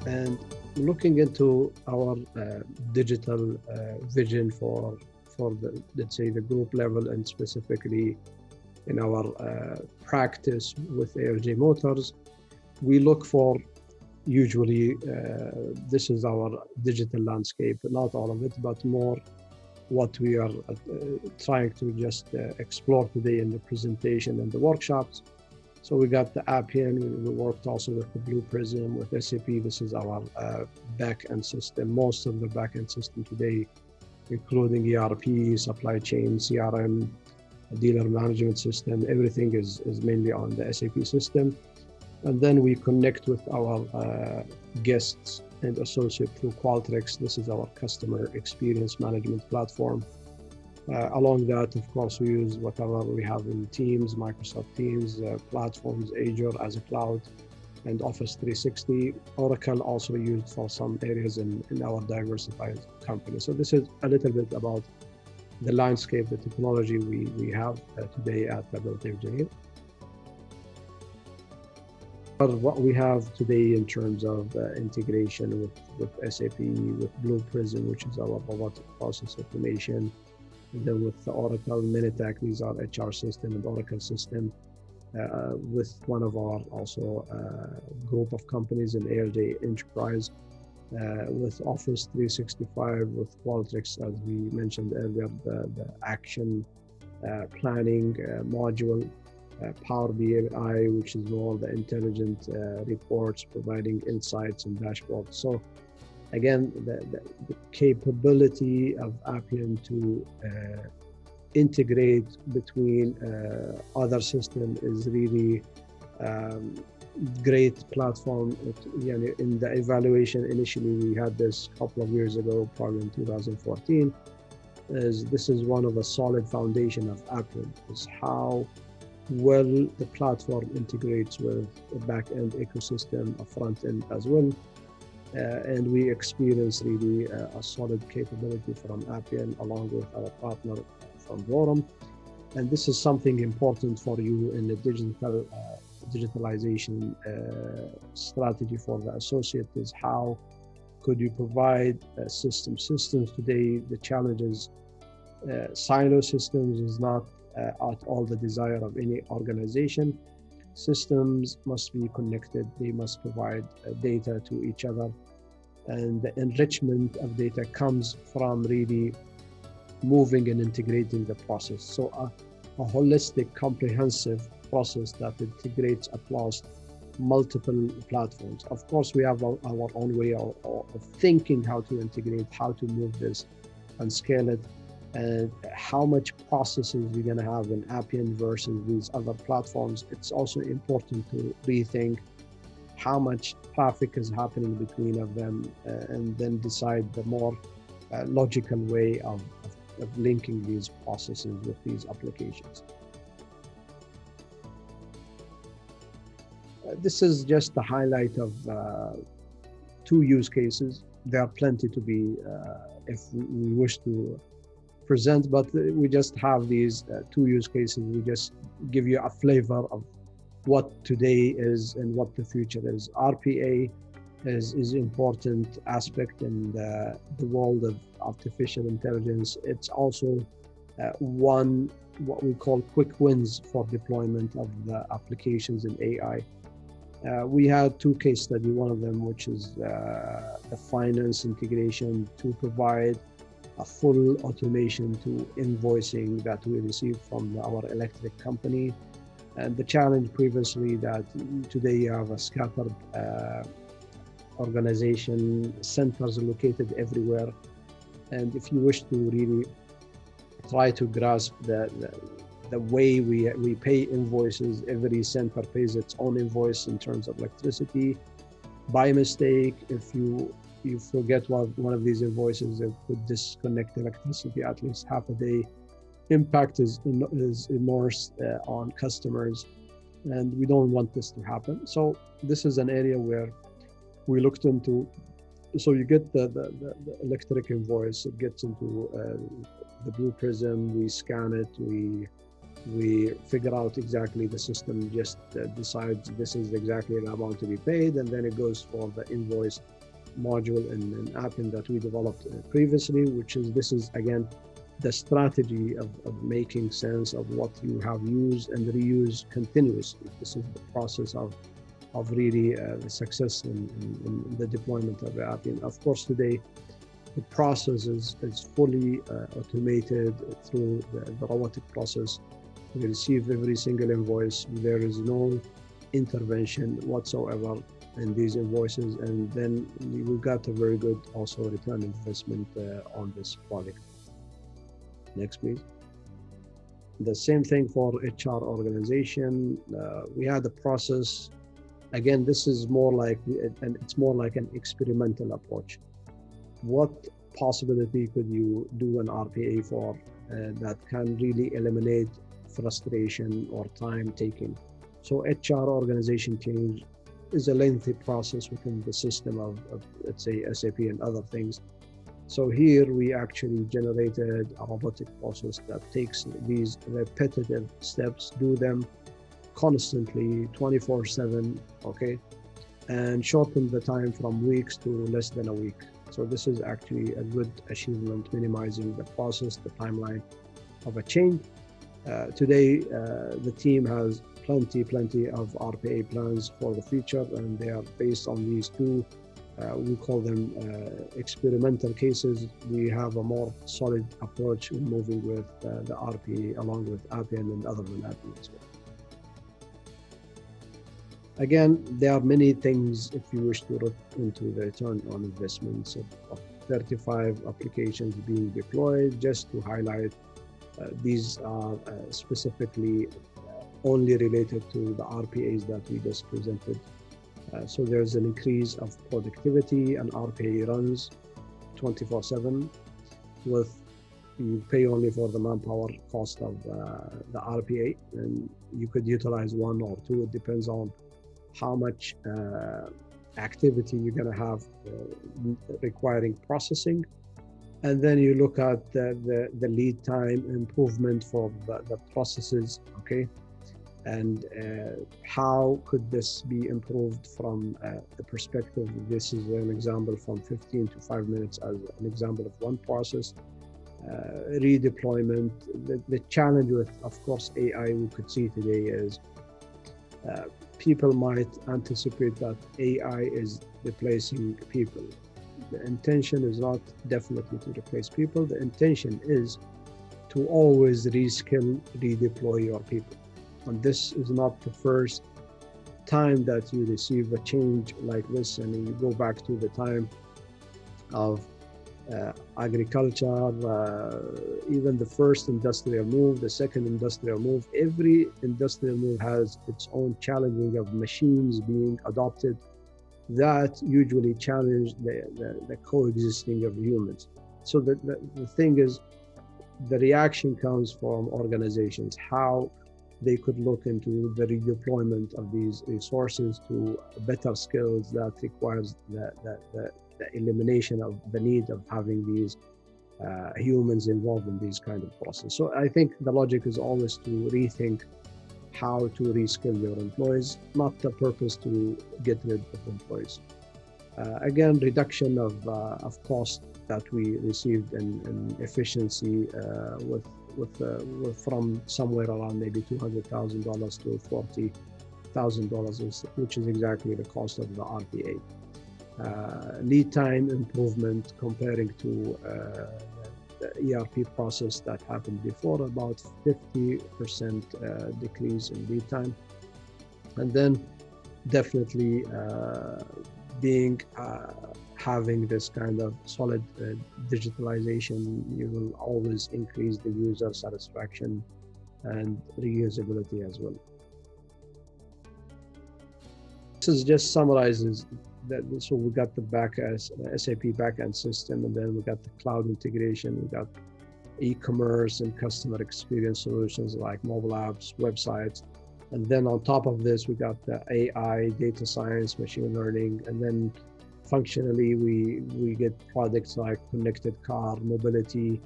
And looking into our digital vision for the, let's say, the group level, and specifically in our practice with ARJ Motors, we look for usually, this is our digital landscape, not all of it, but more what we are trying to just explore today in the presentation and the workshops. So we got the Appian, we worked also with the Blue Prism, with SAP. This is our back-end system. Most of the back-end system today, including ERP, supply chain, CRM, dealer management system, everything is mainly on the SAP system. And then we connect with our guests and associate through Qualtrics. This is our customer experience management platform. Along that, of course, we use whatever we have in Teams, Microsoft Teams, platforms, Azure as a cloud, and Office 360. Oracle also used for some areas in our diversified company. So this is a little bit about the landscape, the technology we have today at Abdul Latif Jameel. What we have today in terms of integration with SAP, with Blue Prism, which is our robotic process automation, and then with the Oracle Minitech, these are HR system and Oracle system, with one of our also group of companies in ARJ Enterprise, with Office 365, with Qualtrics, as we mentioned earlier, the action planning module, Power BI, which is more the intelligent reports, providing insights and dashboards. So again, the capability of Appian to integrate between other systems is really great platform. In the evaluation, initially we had this a couple of years ago, probably in 2014, this is one of the solid foundation of Appian, is how well the platform integrates with the back-end ecosystem, a front-end as well. And we experience really a solid capability from Appian along with our partner from Vuram. And this is something important for you in the digitalization strategy for the associate, is how could you provide systems today. The challenge is silo systems is not at all the desire of any organization. Systems must be connected. They must provide data to each other. And the enrichment of data comes from really moving and integrating the process. So a holistic, comprehensive process that integrates across multiple platforms. Of course, we have our own way of thinking how to integrate, how to move this and scale it, and how much processes we're going to have in Appian versus these other platforms. It's also important to rethink how much traffic is happening between of them, and then decide the more logical way of linking these processes with these applications. This is just the highlight of 2 use cases. There are plenty to be, if we wish to present, but we just have these 2 use cases. We just give you a flavor of what today is and what the future is. RPA is important aspect in the world of artificial intelligence. It's also one, what we call quick wins for deployment of the applications in AI. We had 2 case studies, one of them which is the finance integration to provide a full automation to invoicing that we received from our electric company. And the challenge previously that today you have a scattered organization, centers located everywhere. And if you wish to really try to grasp the way we pay invoices, every center pays its own invoice in terms of electricity. By mistake, if you forget one of these invoices, it could disconnect electricity at least half a day. Impact is enormous on customers, and we don't want this to happen. So this is an area where we looked into. So you get the electric invoice, it gets into the Blue Prism, we scan it, we We figure out exactly the system just decides this is exactly the amount to be paid, and then it goes for the invoice module in Appian that we developed previously, this is again the strategy of making sense of what you have used and reuse continuously. This is the process of really the success in the deployment of Appian. Of course, today the process is fully automated through the robotic process. We receive every single invoice. There is no intervention whatsoever in these invoices, and then we got a very good also return investment on this project. Next, please. The same thing for HR organization. We had a process. Again, this is more like, and it's more like an experimental approach. What possibility could you do an RPA for that can really eliminate frustration or time taking? So HR organization change is a lengthy process within the system of let's say SAP and other things. So here we actually generated a robotic process that takes these repetitive steps, do them constantly 24/7, okay, and shorten the time from weeks to less than a week. So this is actually a good achievement, minimizing the process, the timeline of a change. Today, the team has plenty of RPA plans for the future, and they are based on these two, we call them experimental cases. We have a more solid approach in moving with the RPA along with Appian and other than Appian as well. Again, there are many things if you wish to look into the return on investments of 35 applications being deployed. Just to highlight, these are specifically only related to the RPAs that we just presented. So there's an increase of productivity, and RPA runs 24/7 with you pay only for the manpower cost of the RPA, and you could utilize one or two. It depends on how much activity you're going to have requiring processing. And then you look at the lead time improvement for the processes, okay? And how could this be improved from the perspective? This is an example from 15 to 5 minutes as an example of one process. Redeployment. The challenge with, of course, AI we could see today is people might anticipate that AI is replacing people. The intention is not definitely to replace people. The intention is to always reskill, redeploy your people. And this is not the first time that you receive a change like this, and you go back to the time of agriculture, even the first industrial move, the second industrial move. Every industrial move has its own challenging of machines being adopted that usually challenge the coexisting of humans. So the thing is, the reaction comes from organizations, how they could look into the redeployment of these resources to better skills that requires the elimination of the need of having these humans involved in these kind of process. So I think the logic is always to rethink how to reskill your employees, not the purpose to get rid of employees. Again, reduction of cost that we received in efficiency with from somewhere around maybe $200,000 to $40,000, which is exactly the cost of the RPA. Lead time improvement comparing to the ERP process that happened before, about 50% decrease in lead time. And then definitely having this kind of solid digitalization, you will always increase the user satisfaction and reusability as well. This is just summarizes that. So we got the SAP backend system, and then we got the cloud integration, we got e-commerce and customer experience solutions like mobile apps, websites. And then on top of this, we got the AI, data science, machine learning, and then functionally we get products like connected car, mobility,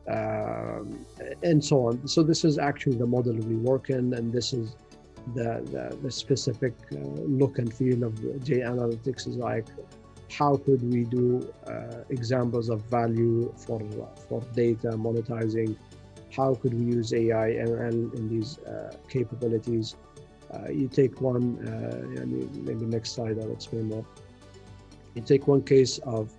and so on. So this is actually the model we work in, and this is the specific look and feel of J Analytics is like, how could we do examples of value for data monetizing? How could we use AI, ML in these capabilities? You take one, maybe next slide I'll explain more. You take one case of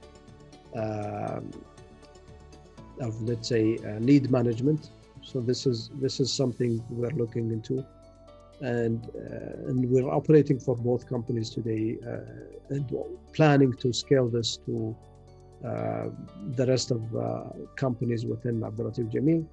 let's say lead management. So this is something we're looking into, and we're operating for both companies today, and planning to scale this to the rest of companies within Abdul Latif Jameel.